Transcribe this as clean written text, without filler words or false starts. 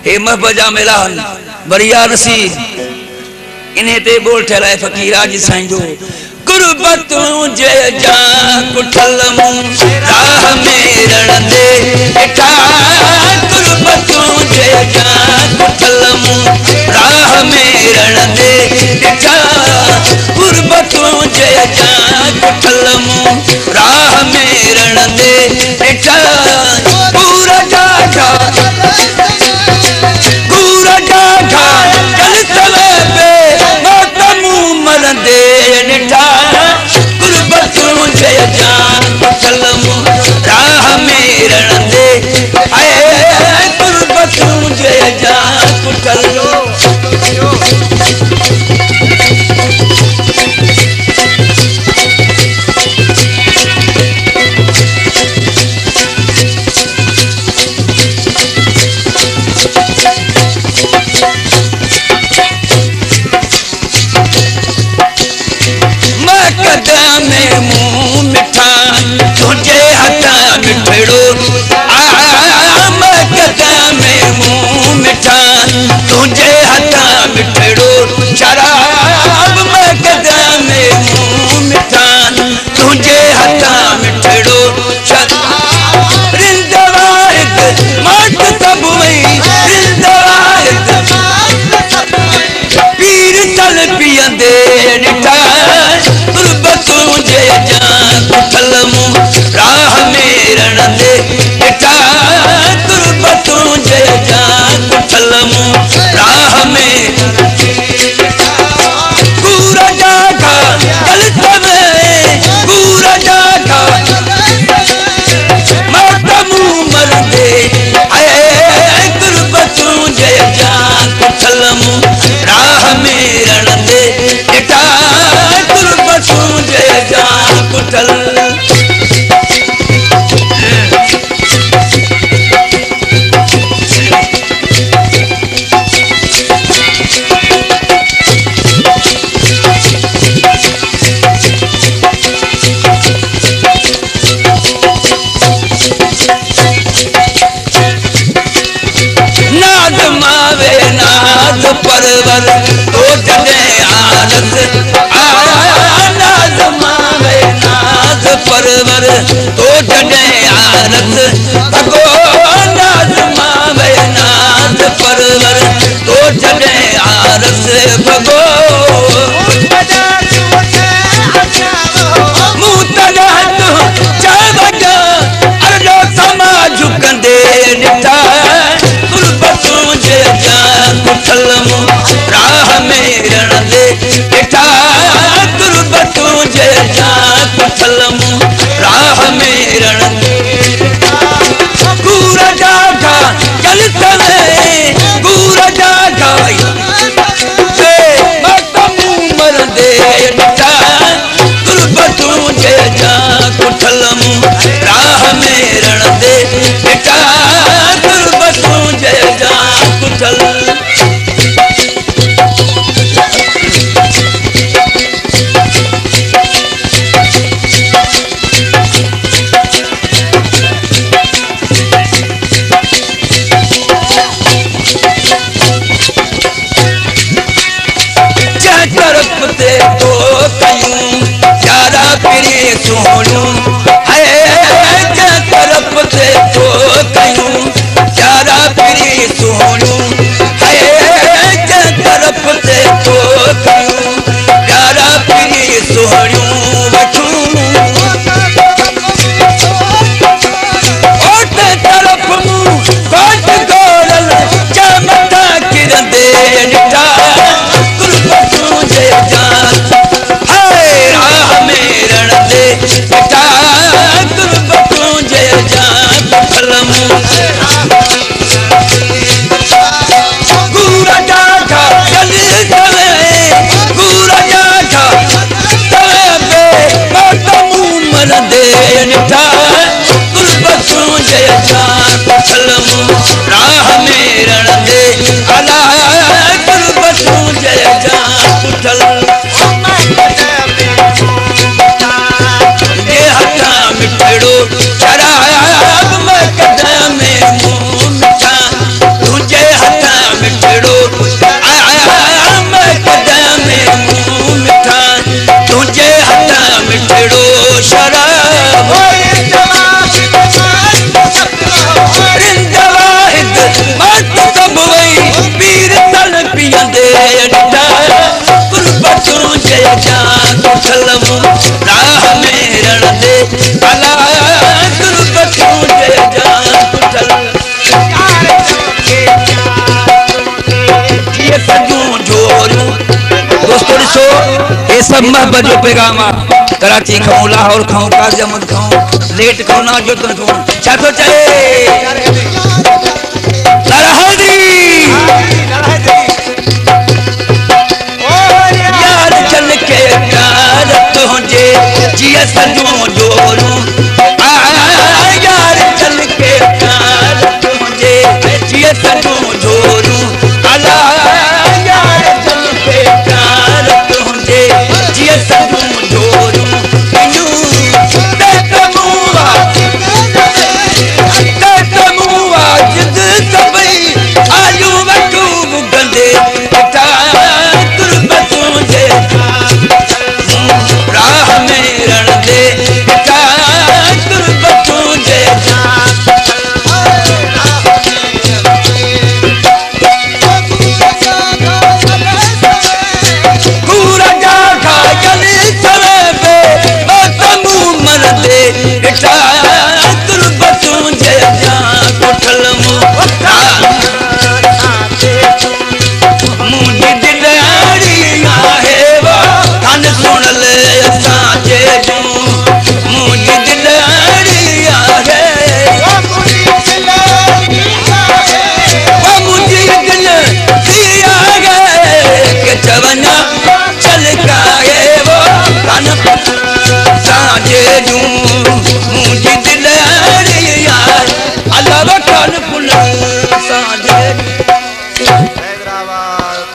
हे महबजा मिलान बरिया नसी इन्हें ते बोल ठहराए फकीरा जी साईं जो गुरबतों जे जा कुठल मु राह में रणदे इठा गुरबतों जे जा कुठल मु राह में रणदे इठा गुरबतों जे जा कुठल मु राह में रणदे इठा पूरा जागा पूरा जागा चल चले पे मातमू मरदे निठा गुरबतों जे जा कुठल मु राह में रणदे आए गुरबतों जे जा कुठल तुझे हथा मिठड़ो में मुंह मिठा तुझे हथा मिठड़ो शराब मकदा में मुंह मिठा तुझे हथा मिठड़ो रिंदवायत मत सब वही रिंदवायत पीर चल पियंदे निठा गुरबतों जे जा कुठल मु राह में रणदे इठा गुरबतों जे जा कुठल मु राह में पूरा जागा चल तवे पूरा जागा मातमू मरदे आए गुरबतों जे जा कुठल मु राह में रणदे इठा गुरबतों जे जा कुठल परवर तो जने आरस नाज मावे नाज परवर तो जने आरस भगो नाज मावे नाज परवर तो जने आरस भगो मुतला तो चावगा अरलो समाज कंदे निठा गुरबतों जे जा कुठल मु राह में रणदे इठा गुरबतों जे जा कुठल मु राह में रणदे पूरा जागा चल तवे पूरा जागा मातमू मरदे इठा गुरबतों जे जा कुठल मु राह में रणदे इठा गुरबतों जे जा कुठल तो कयूं यारा पिरी सोहणूं है तरफ से तो कयूं यारा पिरी सोहणूं है तरफ से तो कयूं यारा पिरी सोहणूं वठूं ओट तरफ मूं कोट गोरल चमता किरंदे निठा गुरबतों जे जा राह में रणदे इठा ये सब मोहब्बत जो पैगाम कराची खाऊं लाहौर खाऊं काजियामत खाऊं लेट खाऊं ना जो तुम खाऊं क्या तो चले लड़हदी यार चल के प्यार तुझे जिया सजो जोरूं यार चल के प्यार तुझे जिया सजो जोरूं अला यार चल के प्यार तुझे जिया सजो जोरूं जिद सबई आलू वटू गंदे राह में रण दे मुझे दिल यार अल्लाह का